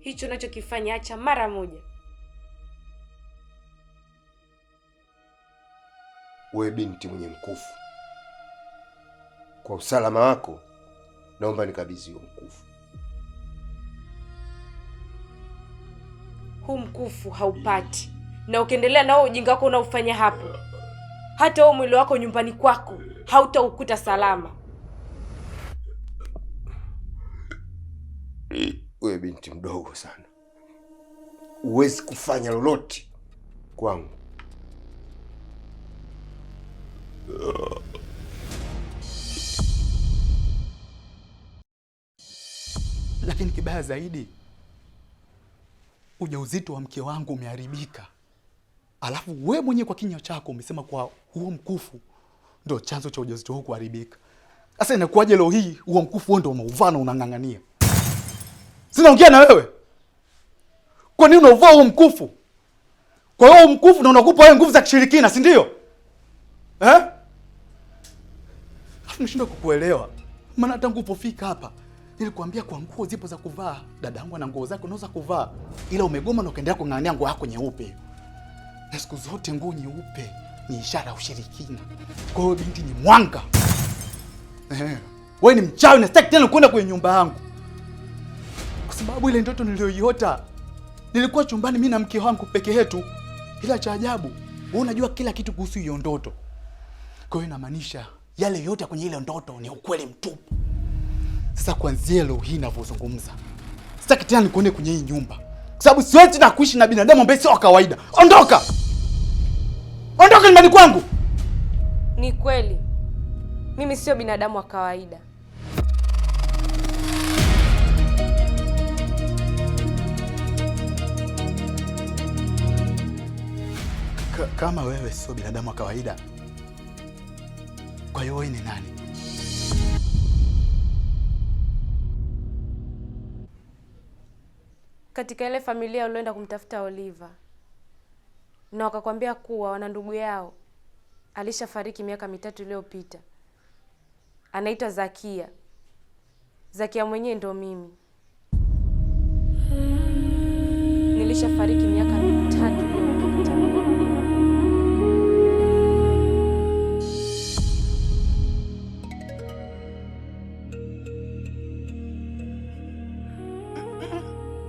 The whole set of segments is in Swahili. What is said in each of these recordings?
Hicho unachokifanya acha mara moja. Wewe binti mwenye mkufu, kwa usalama wako naomba nikabidhi huo mkufu. Huu mkufu haupati, na ukiendelea na ujinga wako unaofanya hapo, hata huo mwili wako nyumbani kwako hautaukuta salama. Wewe binti mdogo sana, huwezi kufanya lolote kwangu. Lakini kibaya zaidi, ujauzito wa mke wangu umeharibika. Alafu wewe mwenyewe kwa kinywa chako umesema kwa huo mkufu ndio chanzo cha ujauzito huu kuharibika. Sasa inakuwaje leo hii huo mkufu wewe ndio umeuvaa na unang'ang'ania? Sinaongea na wewe. Kwa nini unauvaa huo mkufu? Kwa hiyo mkufu ndio unakupa wewe nguvu za kishirikina, si ndio? Alafu nishindwa kukuelewa. Maana tangu upofika hapa nilikwambia kwa nguo zipo za kuvaa. Dadangu ana nguo zake unaweza kuvaa. Ila umegoma na ukaendelea kung'ang'ania nguo yako nyeupe. Na siku zote nguo nyeupe ni ishara ya ushirikina. Kwa hiyo binti ni mwanga. Wewe ni mchawi na sitaki tena kwenda kwenye nyumba yangu. Kwa sababu ile ndoto niliyoiota nilikuwa chumbani mimi na mke wangu peke yetu. Ila cha ajabu, wewe unajua kila kitu kuhusu hiyo ndoto. Kwa hiyo inamaanisha yale yote kwenye ile ndoto ni ukweli mtupu. Sasa kuanzia leo hii ninavyozungumza, sitaki tena nikuone kwenye hii nyumba. Kwa sababu siwezi na kuishi na binadamu ambaye sio wa kawaida. Ondoka! Ondoka nyumbani kwangu! Ni kweli. Mimi sio binadamu wa kawaida. Kama wewe sio binadamu wa kawaida, kwa hiyo wewe ni nani? Katika ile familia ulienda kumtafuta Oliver, na wakakwambia kuwa wana ndugu yao alishafariki miaka 3 iliyopita. Anaitwa Zakia. Zakia mwenyewe ndo mimi. Nilishafariki miaka 3 iliyopita.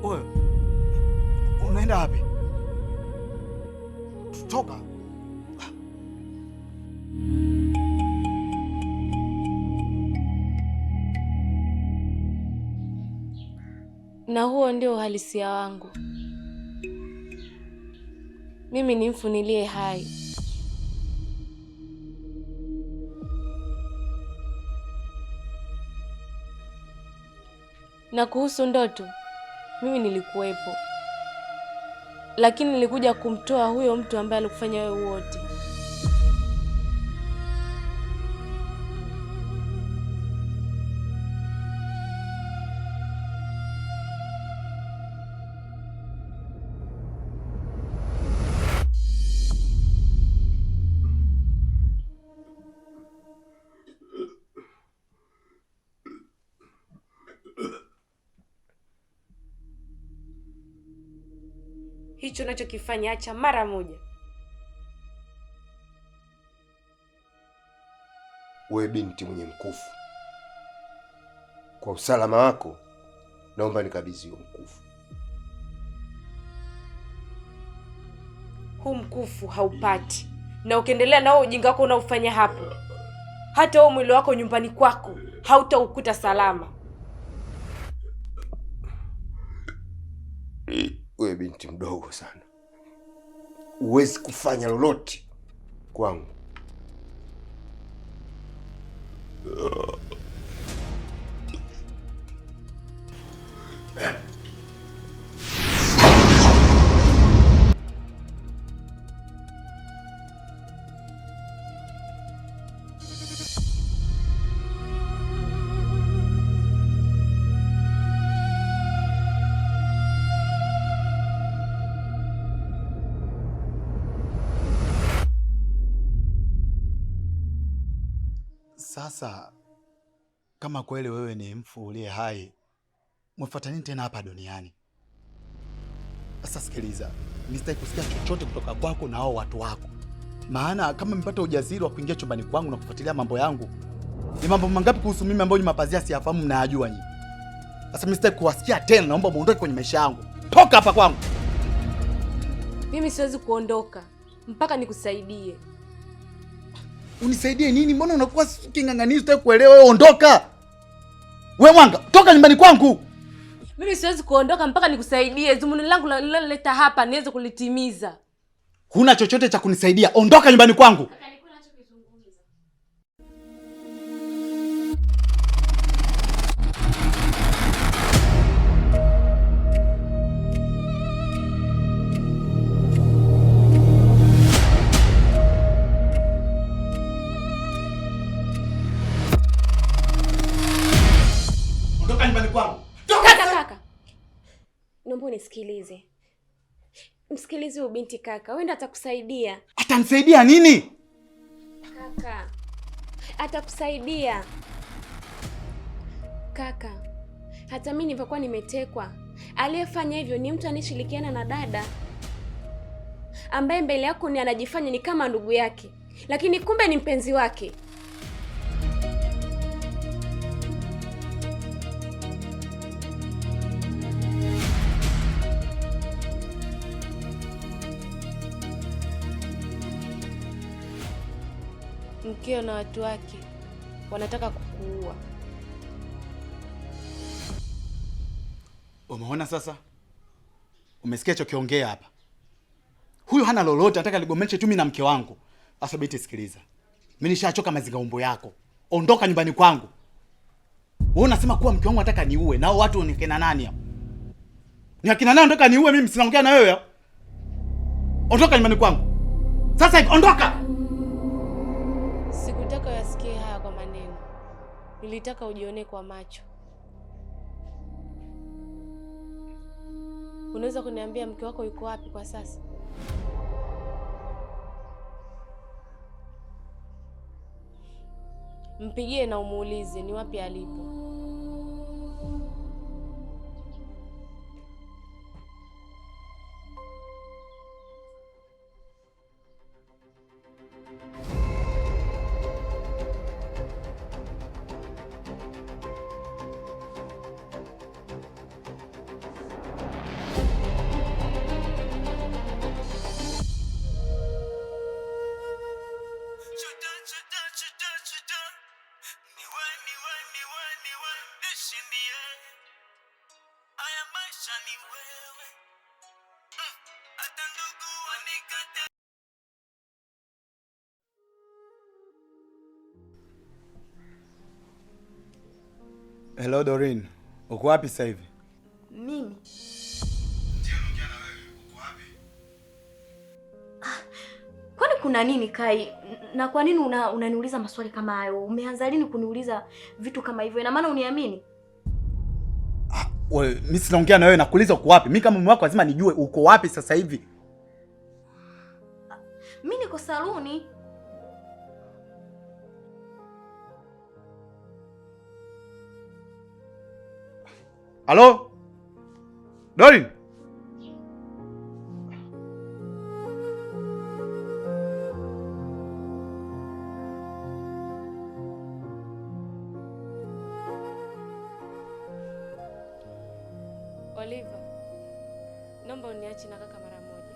Wewe unaenda wapi? Toka. Na huo ndio uhalisia wangu. Mimi ni mfu niliye hai. Na kuhusu ndoto, mimi nilikuwepo. Lakini nilikuja kumtoa huyo mtu ambaye alikufanya wewe wote. Hicho unachokifanya acha mara moja. Wewe binti mwenye mkufu, kwa usalama wako naomba nikabidhi huo mkufu. Huu mkufu haupati, na ukiendelea na ujinga wako unaofanya hapo, hata huo mwili wako nyumbani kwako hautaukuta salama. Wewe binti mdogo sana, huwezi kufanya lolote kwangu. Sasa kama kweli wewe ni mfu uliye hai, umefuata nini tena hapa duniani? Sasa sikiliza, mimi sitaki kusikia chochote kutoka kwako na hao watu wako. Maana kama mpata ujasiri wa kuingia chumbani kwangu na kufuatilia mambo yangu, ni mambo mangapi kuhusu mimi ambayo ni mapazia siyafahamu mnayajua nyinyi. Sasa mimi sitaki kuwasikia tena, naomba muondoke kwenye maisha yangu. Toka hapa kwangu. Mimi siwezi kuondoka mpaka nikusaidie. Unisaidie nini? Mbona unakuwa king'ang'anizi, sitaki kuelewa. Wewe ondoka. Wewe Mwanga, toka nyumbani kwangu. Mimi siwezi kuondoka mpaka nikusaidie. Dhumuni langu lililoleta hapa niweze kulitimiza. Huna chochote cha kunisaidia. Ondoka nyumbani kwangu. Ondoka nyumbani kwangu. Kaka. Naomba unisikilize. Msikilize huyu binti kaka. Wewe ndiye atakusaidia. Atanisaidia nini? Kaka. Atakusaidia. Kaka. Hata mimi nilipokuwa nimetekwa, aliyefanya hivyo ni mtu anayeshirikiana na dada, ambaye mbele yako ni anajifanya ni kama ndugu yake, lakini kumbe ni mpenzi wake. Mkeo na watu wake wanataka kukuua. Umeona sasa? Umesikia chokiongea hapa? Huyu hana lolote, anataka ligomeshe tu mimi na mke wangu. Sasa binti, sikiliza. Mimi nishachoka mazingaombo yako. Ondoka nyumbani kwangu. Wewe unasema kuwa mke wangu anataka niue, nao watu ni kina nani hapo? Ni akina nani anataka niue mimi? Sinaongea na wewe. Ondoka nyumbani kwangu. Sasa hivi ondoka. Sikutaka uyasikie haya kwa maneno. Nilitaka ujione kwa macho. Unaweza kuniambia mke wako yuko wapi kwa sasa? Mpigie na umuulize ni wapi alipo. Hello Doreen. Uko wapi sasa hivi? Mimi? Ndio naongea na wewe. Uko wapi? Kwani kuna nini Kai? Na kwa nini unaniuliza maswali kama hayo? Umeanza lini kuniuliza vitu kama hivyo? Ina maana uniamini? Wewe, mimi sinaongea na wewe, nakuuliza uko wapi? Mimi kama mume wako lazima nijue uko wapi sasa hivi. Mimi niko saluni. Halo? Doreen? Oliver, naomba uniache na kaka mara moja.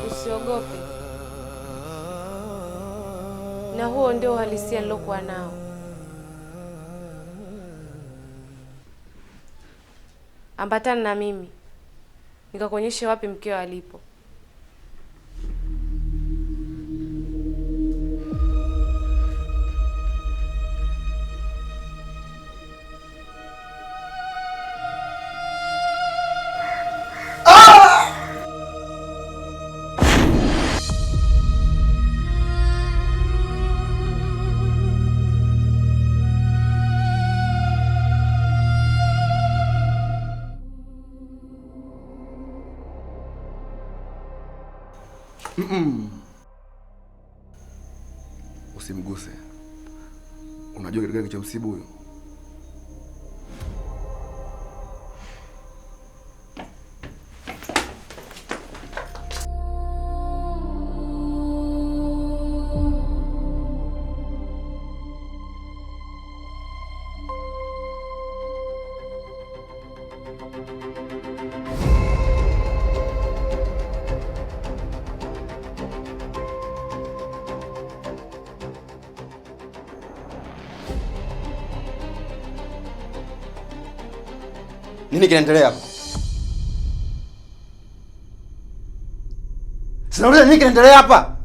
Usiogope. Na huo ndio uhalisia nilokuwa nao. Ambatana na mimi nikakuonyesha wapi mkeo alipo. Usimguse. Unajua kitu gani cha msibu huyo? Nini kinaendelea hapa? Sinauliza nini kinaendelea hapa?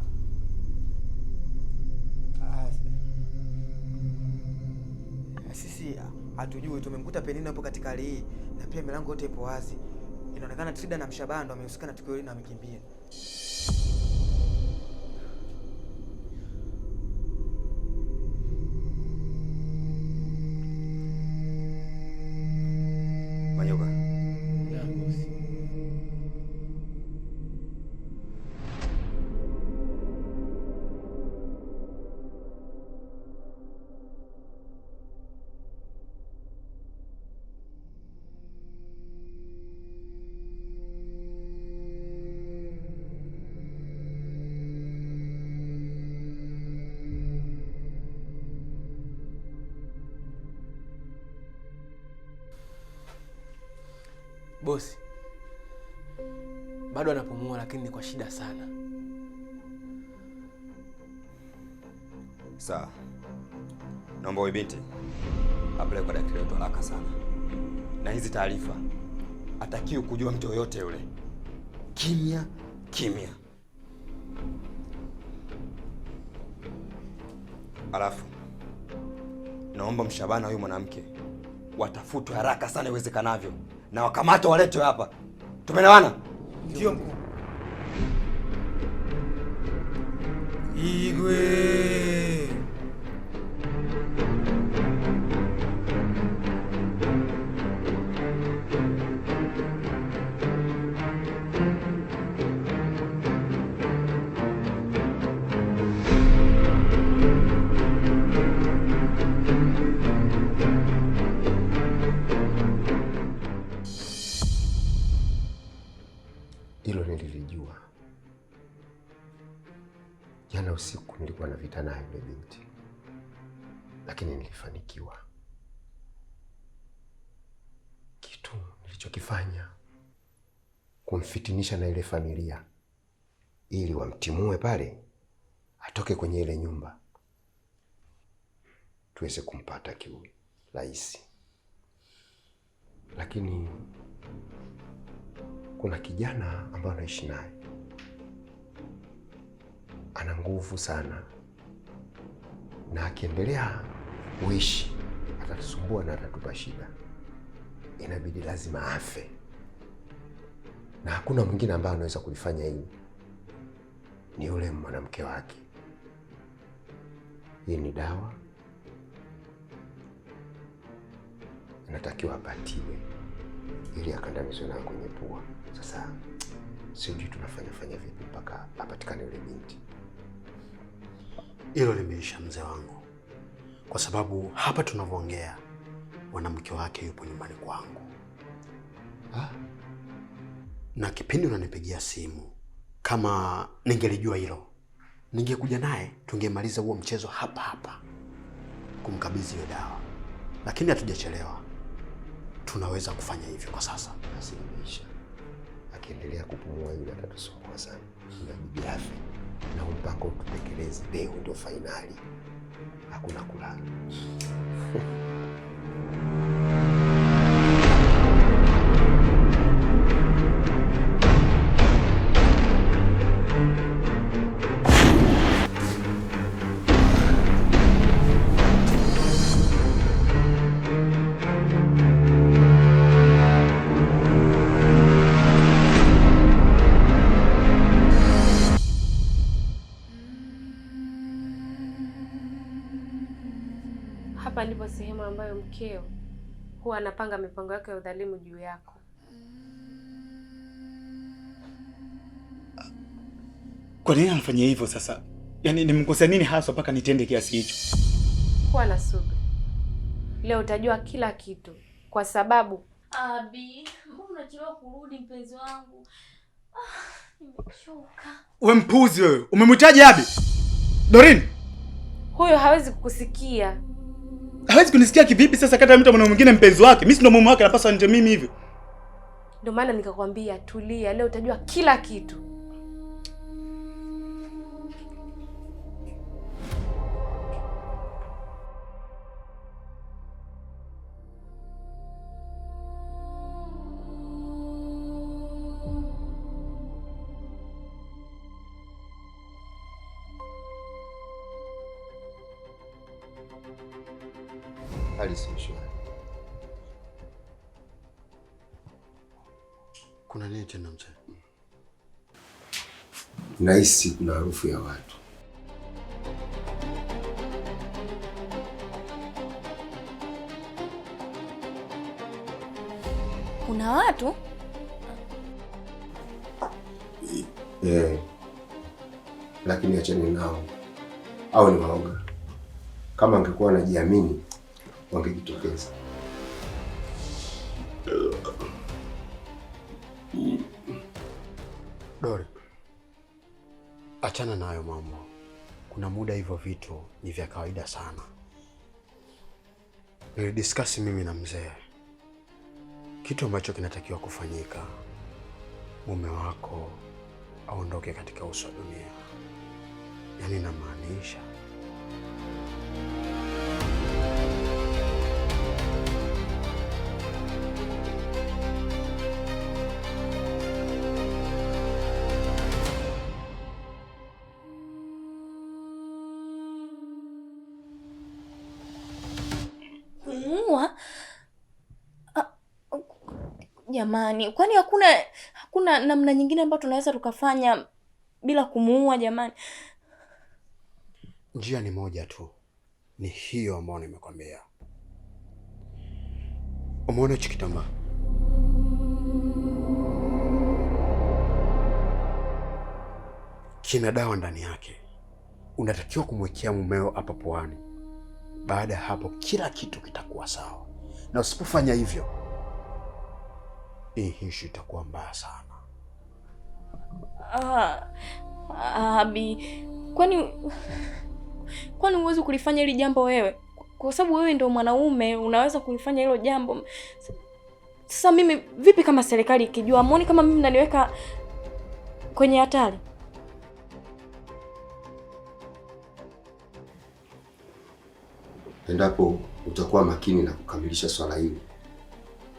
Sisi hatujui, tumemkuta Penina hapo katika hali hii na pia milango yote ipo wazi. Inaonekana Trida na Mshabaha ndo wamehusika na tukio hili na wamekimbia. Manyoka. Bosi, bado anapumua lakini ni kwa shida sana. Sawa. Naomba huyu binti apeleke kwa daktari wetu haraka sana. Na hizi taarifa hatakiwi kujua mtu yoyote yule. Kimya, kimya. Alafu naomba Mshabaha na huyu mwanamke watafutwe haraka sana iwezekanavyo na wakamatwe waletwe hapa. Tumeelewana? Ndio mkuu. Igwe. Hilo nililijua. Jana usiku nilikuwa na vita naye yule binti, lakini nilifanikiwa. Kitu nilichokifanya kumfitinisha na ile familia ili wamtimue pale, atoke kwenye ile nyumba, tuweze kumpata kiurahisi. Lakini kuna kijana ambaye anaishi naye, ana nguvu sana, na akiendelea kuishi atatusumbua na atatupa shida. Inabidi lazima afe, na hakuna mwingine ambaye anaweza kulifanya hili, ni yule mwanamke wake. Hii ni dawa inatakiwa apatiwe ili akandamizwe nayo kwenye pua. Sasa sijui tunafanya vipi mpaka apatikane yule binti. Hilo limeisha mzee wangu, kwa sababu hapa tunavyoongea mwanamke wake yupo nyumbani kwangu. Na kipindi unanipigia simu, kama ningelijua hilo ningekuja naye, tungemaliza huo mchezo hapa hapa kumkabidhi hiyo dawa, lakini hatujachelewa. Tunaweza kufanya hivyo kwa sasa. Basi imeisha. Akiendelea kupumua yule atatusumbua sana. Inabidi afe, na mpango tutekeleze leo, ndio fainali. Hakuna kulala. Hapa ndipo sehemu ambayo mkeo huwa anapanga mipango yake ya udhalimu juu yako. Kwa nini anafanya hivyo sasa? Yaani nimemkosea nini hasa mpaka nitende kiasi hicho? Kuwa na subira. Leo utajua kila kitu kwa sababu Abi, mbona unachelewa kurudi mpenzi wangu? Nimechoka. Wewe mpuzi wewe. Umemhitaji Abi? Doreen? huyo hawezi kukusikia. Hawezi kunisikia kivipi sasa kata mtu mwana mwingine mpenzi wake? Mimi si ndo mume wake, napaswa nje mimi hivyo. Ndio maana nikakwambia tulia, leo utajua kila kitu. Hali si shwari. Kuna nini tena mzee? Nahisi kuna harufu ya watu. Kuna watu? Lakini achane nao. Au ni waoga. Kama angekuwa anajiamini wangejitokeza. Dori, achana na hayo mambo. Kuna muda hivyo vitu ni vya kawaida sana. Nilidiscuss mimi na mzee. Kitu ambacho kinatakiwa kufanyika, mume wako aondoke katika uso wa dunia. Yaani namaanisha kumuua? Jamani, kwani hakuna namna nyingine ambayo tunaweza tukafanya bila kumuua jamani? njia ni moja tu. Ni hiyo ambayo nimekwambia. Umeona hichi kitambaa? Kina dawa ndani yake. Unatakiwa kumwekea mumeo hapa puani. Baada ya hapo kila kitu kitakuwa sawa. Na usipofanya hivyo, hii issue itakuwa mbaya sana. Abi, kwani huwezi kulifanya hili jambo wewe? Kwa sababu wewe ndio mwanaume, unaweza kulifanya hilo jambo. Sasa mimi vipi kama serikali ikijua? Muone kama mimi naniweka kwenye hatari. Endapo utakuwa makini na kukamilisha swala hili,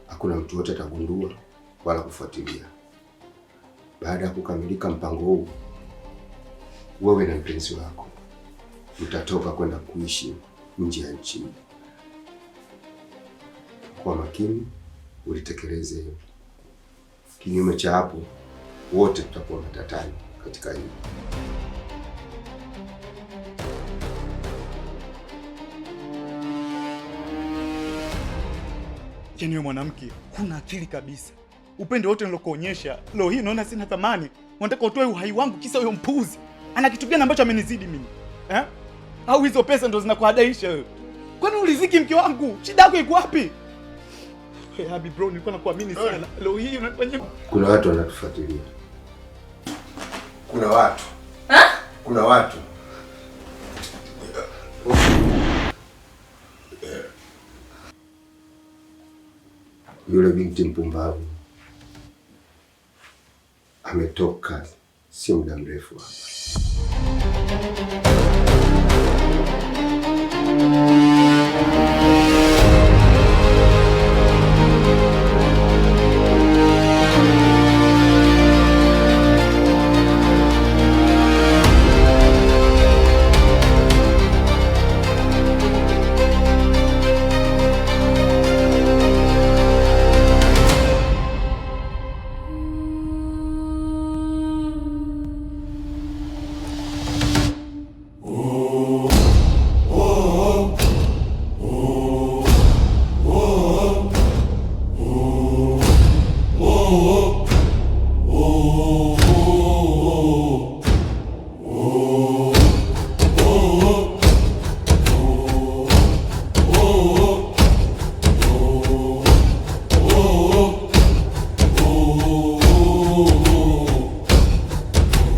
hakuna mtu yote atagundua wala kufuatilia. Baada ya kukamilika mpango huu, wewe na mpenzi wako mtatoka kwenda kuishi nje ya nchi. Kwa makini ulitekeleze hiyo. Kinyume cha hapo, wote tutakuwa matatani katika hili. Yaani wewe mwanamke, huna akili kabisa. Upendo wote nilokuonyesha, leo hii unaona sina thamani. Unataka utoe uhai wangu kisa huyo mpuzi. Ana kitu gani ambacho amenizidi mimi? Au hizo pesa ndo zinakuhadaisha wewe? Kwani uliziki mke wangu? Shida yako iko wapi? Hey, Abi bro, nilikuwa nakuamini sana. Leo hii unafanya. Kuna watu wanatufuatilia. Kuna watu. Kuna watu. Yule binti mpumbavu ametoka si muda mrefu hapa.